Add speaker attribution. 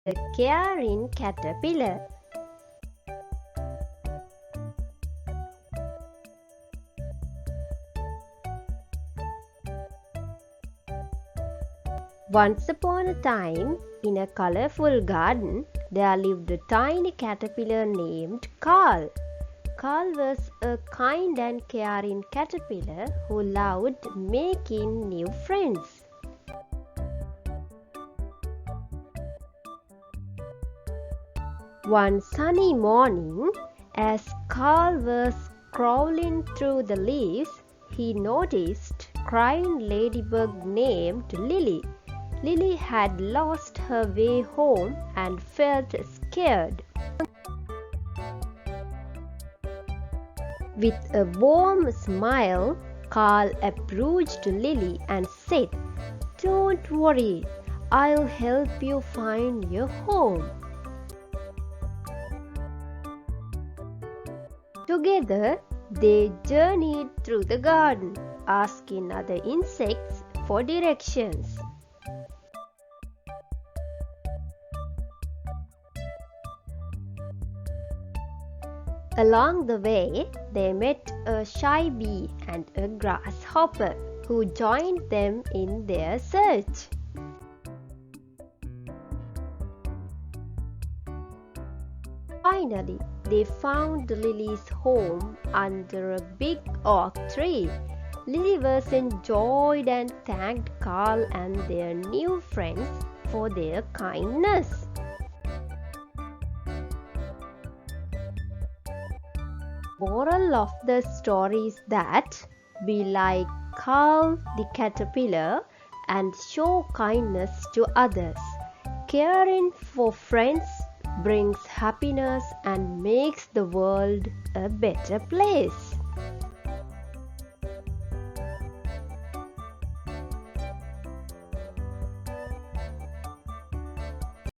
Speaker 1: The caring caterpillar. Once upon a time, in a colorful garden, there lived a tiny caterpillar named Carl. Carl was a kind and caring caterpillar who loved making new friends. One sunny morning, as Carl was crawling through the leaves, he noticed a crying ladybug named Lily. Lily had lost her way home and felt scared. With a warm smile, Carl approached Lily and said, "Don't worry, I'll help you find your home." Together, they journeyed through the garden, asking other insects for directions. Along the way, they met a shy bee and a grasshopper who joined them in their search. Finally, they found Lily's home under a big oak tree. Lily was enjoyed and thanked Carl and their new friends for their kindness. Moral of the story is that be like Carl the caterpillar and show kindness to others. Caring for friends brings happiness and makes the world a better place.